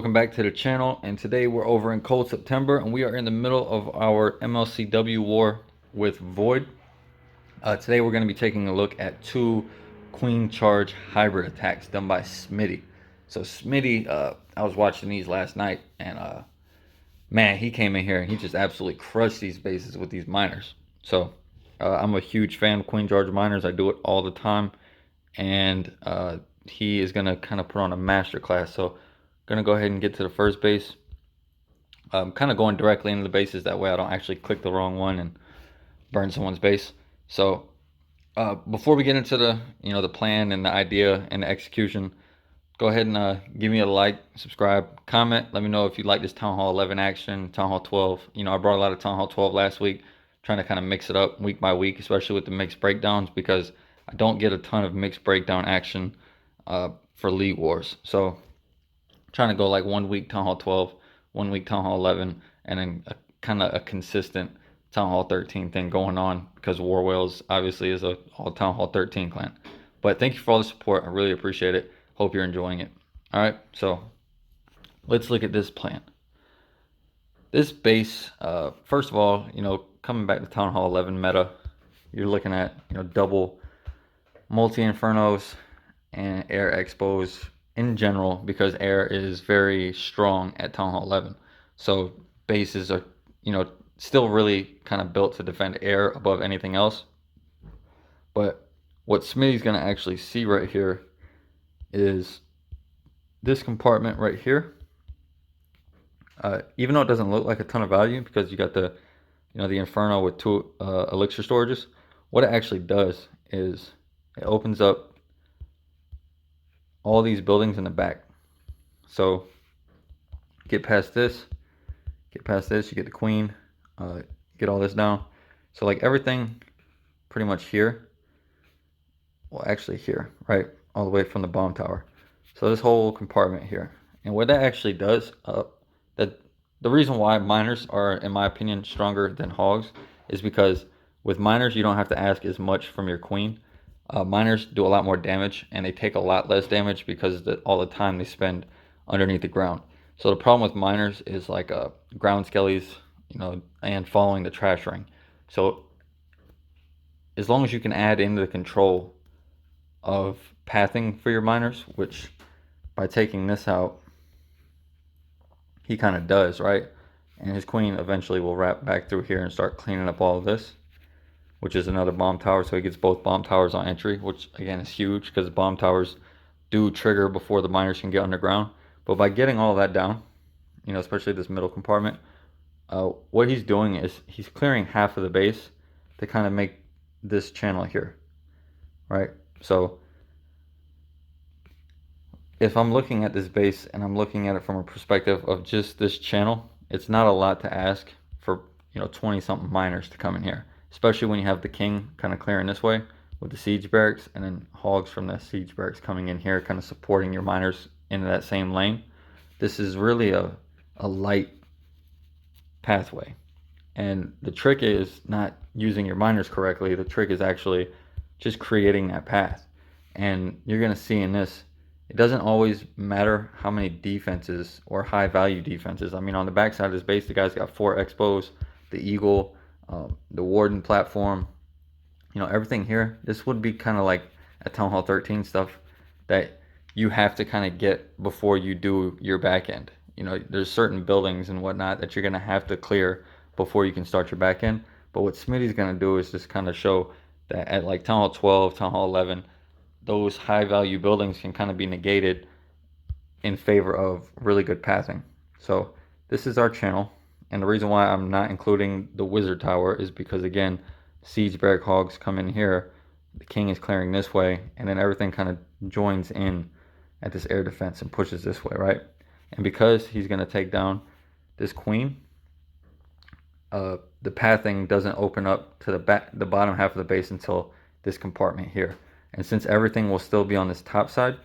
welcome back to the channel, and today we're over in Cold September and we are in the middle of our MLCW war with Void. Today we're going to be taking a look at two Queen Charge hybrid attacks done by Smitty. So Smitty, I was watching these last night and man, he came in here and he just absolutely crushed these bases with these miners. So I'm a huge fan of Queen Charge miners. I do it all the time, and he is going to kind of put on a master class. So gonna go ahead and get to the first base. I'm kind of going directly into the bases, that way I don't actually click the wrong one and burn someone's base. So before we get into the plan and the idea and the execution, go ahead and give me a like, subscribe, comment. Let me know if you like this Town Hall 11 action, Town Hall 12. I brought a lot of Town Hall 12 last week, trying to kind of mix it up week by week, especially with the mixed breakdowns, because I don't get a ton of mixed breakdown action for League Wars. So trying to go like 1 week Town Hall 12, 1 week Town Hall 11, and then kind of a consistent Town Hall 13 thing going on, because warwhales obviously is a all Town Hall 13 clan. But thank you for all the support. I really appreciate it. Hope you're enjoying it. All right, so let's look at this plan. This base, first of all, coming back to Town Hall 11 meta, you're looking at double multi-infernos and air expos in general, because air is very strong at Town Hall 11. So bases are, still really kind of built to defend air above anything else. But what Smitty's going to actually see right here is this compartment right here. Even though it doesn't look like a ton of value, because you got the, the Inferno with two elixir storages, what it actually does is it opens up all these buildings in the back. So get past this, you get the queen, get all this down. So like everything pretty much here, well actually here, right, all the way from the bomb tower. So this whole compartment here. And what that actually does, that the reason why miners are, in my opinion, stronger than hogs is because with miners you don't have to ask as much from your queen. Miners do a lot more damage, and they take a lot less damage because all the time they spend underneath the ground. So the problem with miners is like ground skellies, and following the trash ring. So as long as you can add into the control of pathing for your miners, which by taking this out, he kind of does, right? And his queen eventually will wrap back through here and start cleaning up all of this, which is another bomb tower. So he gets both bomb towers on entry, which again is huge, because bomb towers do trigger before the miners can get underground. But by getting all of that down, especially this middle compartment, what he's doing is he's clearing half of the base to kind of make this channel here, right? So if I'm looking at this base and I'm looking at it from a perspective of just this channel, it's not a lot to ask for 20 something miners to come in here, especially when you have the king kind of clearing this way with the siege barracks, and then hogs from the siege barracks coming in here kind of supporting your miners into that same lane. This is really a light pathway, and the trick is not using your miners correctly. The trick is actually just creating that path. And you're going to see in this, it doesn't always matter how many defenses or high value defenses. I mean, on the backside of this base, the guy's got 4 expos, the eagle, the warden platform, everything here. This would be kind of like a Town Hall 13 stuff that you have to kind of get before you do your back end. There's certain buildings and whatnot that you're going to have to clear before you can start your back end. But what Smitty's going to do is just kind of show that at like Town Hall 12, Town Hall 11, those high value buildings can kind of be negated in favor of really good pathing. So this is our channel. And the reason why I'm not including the wizard tower is because, again, siege barrack hogs come in here, the king is clearing this way, and then everything kind of joins in at this air defense and pushes this way, right? And because he's going to take down this queen, the pathing doesn't open up to the bottom half of the base until this compartment here. And since everything will still be on this top side,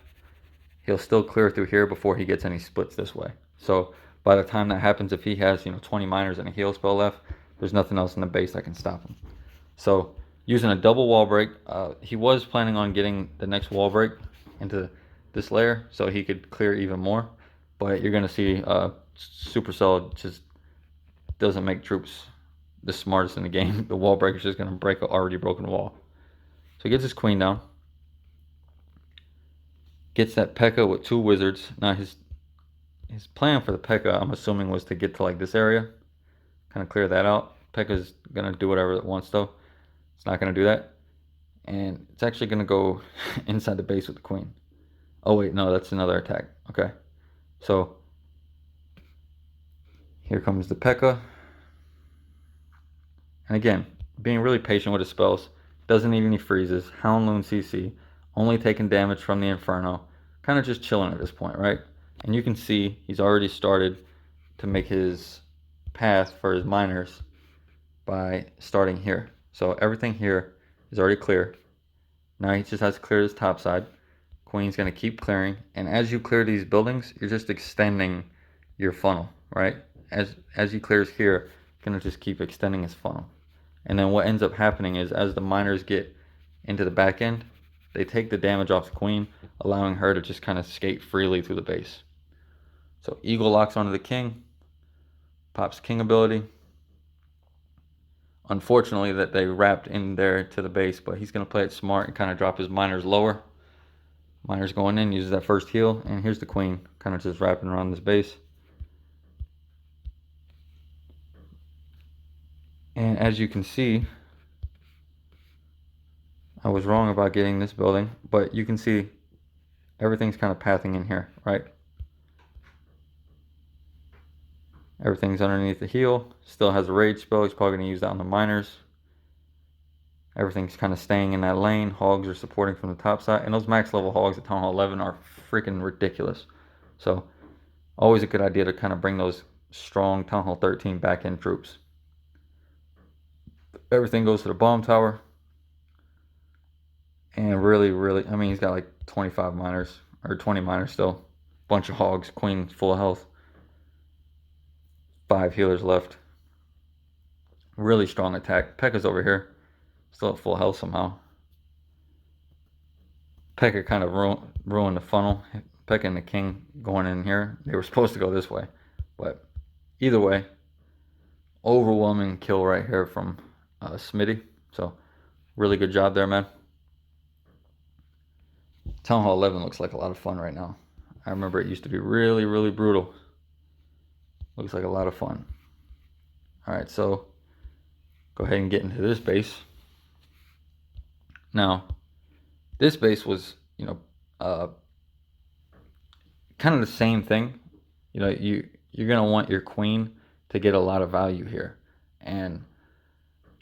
he'll still clear through here before he gets any splits this way. So by the time that happens, if he has 20 miners and a heal spell left, there's nothing else in the base that can stop him. So using a double wall break, he was planning on getting the next wall break into this layer so he could clear even more. but you're gonna see supercell just doesn't make troops the smartest in the game. The wall breaker's just gonna break an already broken wall. So he gets his queen down, gets that P.E.K.K.A with 2 wizards. Now his plan for the P.E.K.K.A, I'm assuming, was to get to like this area, kind of clear that out. P.E.K.K.A's gonna do whatever it wants though. It's not gonna do that, and it's actually gonna go inside the base with the queen. Oh wait, no, that's another attack. Okay, so here comes the P.E.K.K.A. And again, being really patient with his spells. Doesn't need any freezes. Houndloon CC. Only taking damage from the Inferno. Kind of just chilling at this point, right? And you can see he's already started to make his path for his miners by starting here. So everything here is already clear. Now he just has to clear his top side. Queen's going to keep clearing. And as you clear these buildings, you're just extending your funnel, right? As he clears here, going to just keep extending his funnel. And then what ends up happening is as the miners get into the back end, they take the damage off the queen, allowing her to just kind of skate freely through the base. So Eagle locks onto the king, pops king ability. Unfortunately that they wrapped in there to the base, but he's going to play it smart and kind of drop his miners lower. Miners going in, uses that first heal, and here's the queen, kind of just wrapping around this base. And as you can see, I was wrong about getting this building, but you can see everything's kind of pathing in here, right? Everything's underneath the heal. Still has a rage spell. He's probably going to use that on the miners. Everything's kind of staying in that lane. Hogs are supporting from the top side. And those max level hogs at Town Hall 11 are freaking ridiculous. So always a good idea to kind of bring those strong Town Hall 13 back end troops. Everything goes to the bomb tower. And really, I mean, he's got like 25 miners, or 20 miners still. Bunch of hogs, queen full of health. 5 healers left. Really strong attack. P.E.K.K.A's over here. Still at full health somehow. P.E.K.K.A kind of ruined the funnel. P.E.K.K.A and the king going in here. They were supposed to go this way. But either way, overwhelming kill right here from Smitty. So really good job there, man. Town Hall 11 looks like a lot of fun right now. I remember it used to be really, really brutal. Looks like a lot of fun. Alright, so go ahead and get into this base. Now, this base was, kind of the same thing. You're going to want your queen to get a lot of value here. And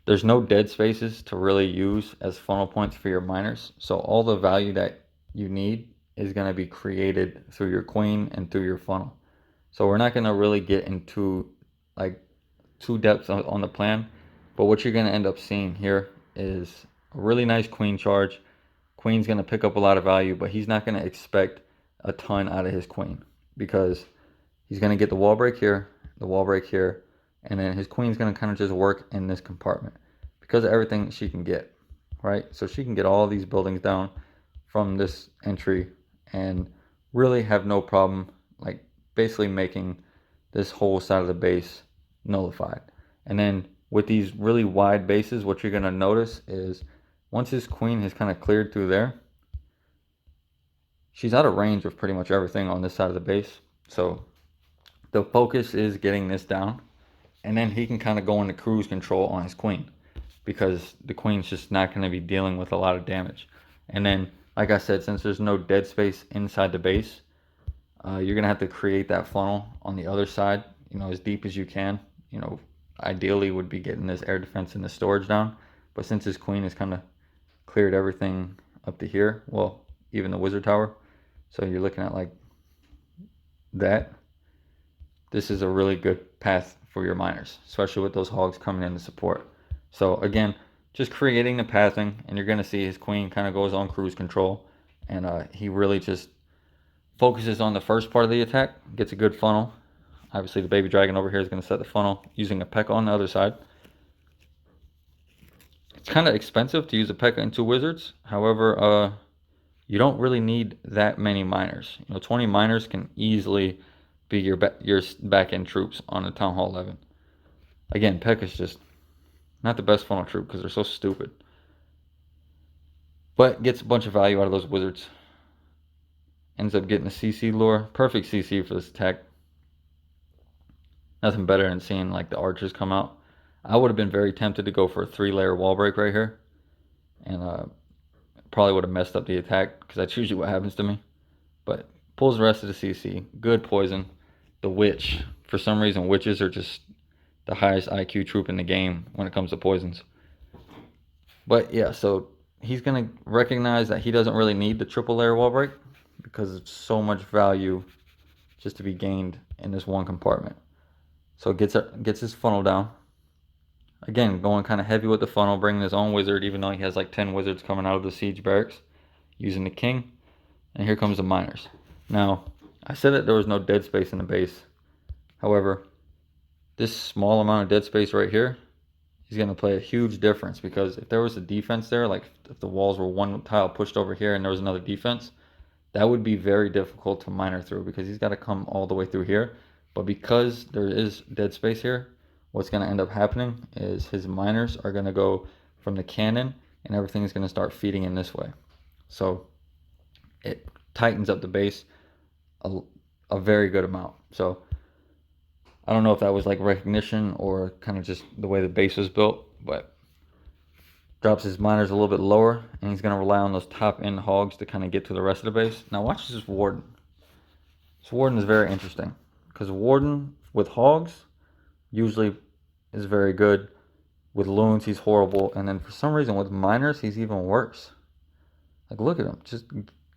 there's no dead spaces to really use as funnel points for your miners. So all the value that you need is going to be created through your queen and through your funnel. So we're not going to really get into like too depth on the plan. But what you're going to end up seeing here is a really nice queen charge. Queen's going to pick up a lot of value, but he's not going to expect a ton out of his queen because he's going to get the wall break here, the wall break here, and then his queen's going to kind of just work in this compartment because of everything she can get, right? So she can get all these buildings down from this entry and really have no problem, like basically making this whole side of the base nullified. And then with these really wide bases, what you're going to notice is once his queen has kind of cleared through there, she's out of range of pretty much everything on this side of the base. So the focus is getting this down, and then he can kind of go into cruise control on his queen because the queen's just not going to be dealing with a lot of damage. And then, like I said, since there's no dead space inside the base, you're going to have to create that funnel on the other side, as deep as you can. Ideally would be getting this air defense and the storage down. But since his queen has kind of cleared everything up to here, well, even the wizard tower, so you're looking at like that. This is a really good path for your miners, especially with those hogs coming in to support. So again, just creating the pathing, and you're going to see his queen kind of goes on cruise control, and he really just focuses on the first part of the attack, gets a good funnel. Obviously the baby dragon over here is going to set the funnel using a P.E.K.K.A on the other side. It's kind of expensive to use a P.E.K.K.A and 2 wizards. However, you don't really need that many miners. 20 miners can easily be your back end troops on a Town Hall 11. Again, P.E.K.K.A is just not the best funnel troop because they're so stupid. But gets a bunch of value out of those wizards. Ends up getting a CC lure. Perfect CC for this attack. Nothing better than seeing like the archers come out. I would have been very tempted to go for a 3-layer wall break right here. And probably would have messed up the attack because that's usually what happens to me. But pulls the rest of the CC. Good poison. The witch. For some reason, witches are just the highest IQ troop in the game when it comes to poisons. But yeah, so he's going to recognize that he doesn't really need the 3-layer wall break because it's so much value just to be gained in this one compartment. So gets his funnel down. Again, going kind of heavy with the funnel, bringing his own wizard, even though he has like 10 wizards coming out of the siege barracks, using the king. And here comes the miners. Now, I said that there was no dead space in the base. However, this small amount of dead space right here is going to play a huge difference, because if there was a defense there, like if the walls were one tile pushed over here and there was another defense, that would be very difficult to miner through, because he's got to come all the way through here. But because there is dead space here, what's going to end up happening is his miners are going to go from the cannon and everything is going to start feeding in this way. So it tightens up the base a very good amount. So I don't know if that was like recognition or kind of just the way the base was built, but drops his miners a little bit lower, and he's going to rely on those top end hogs to kind of get to the rest of the base. Now watch this warden. This warden is very interesting, because warden with hogs usually is very good. With loons, he's horrible. And then for some reason with miners, he's even worse. Like, look at him. Just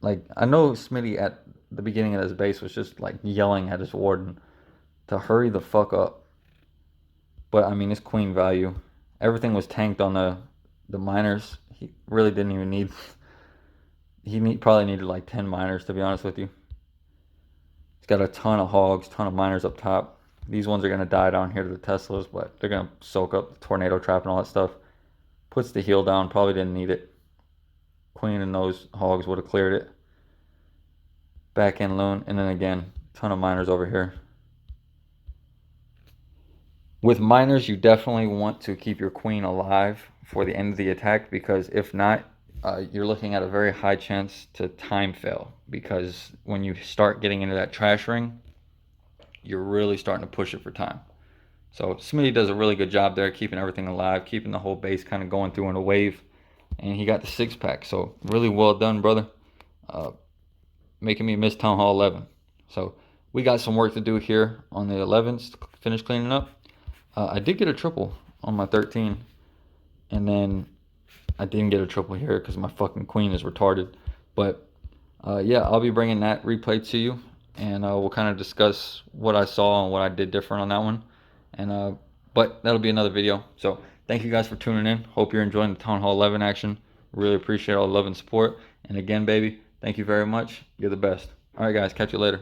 like, I know Smitty at the beginning of his base was just like yelling at his warden to hurry the fuck up. But I mean, it's queen value. Everything was tanked on the miners. He really didn't even need. Probably needed like 10 miners, to be honest with you. He's got a ton of hogs, ton of miners up top. These ones are going to die down here to the Teslas, but they're going to soak up the tornado trap and all that stuff. Puts the heal down. Probably didn't need it. Queen and those hogs would have cleared it. Back end loon. And then again, ton of miners over here. With miners, you definitely want to keep your queen alive for the end of the attack, because if not, you're looking at a very high chance to time fail, because when you start getting into that trash ring, you're really starting to push it for time. So Smitty does a really good job there, keeping everything alive, keeping the whole base kind of going through in a wave. And he got the 6-pack, so really well done, brother. Making me miss Town Hall 11. So we got some work to do here on the 11s to finish cleaning up. I did get a triple on my 13, and then I didn't get a triple here because my fucking queen is retarded. But yeah, I'll be bringing that replay to you, and we'll kind of discuss what I saw and what I did different on that one. And but that'll be another video. So thank you guys for tuning in. Hope you're enjoying the Town Hall 11 action. Really appreciate all the love and support. And again, baby, thank you very much. You're the best. All right, guys, catch you later.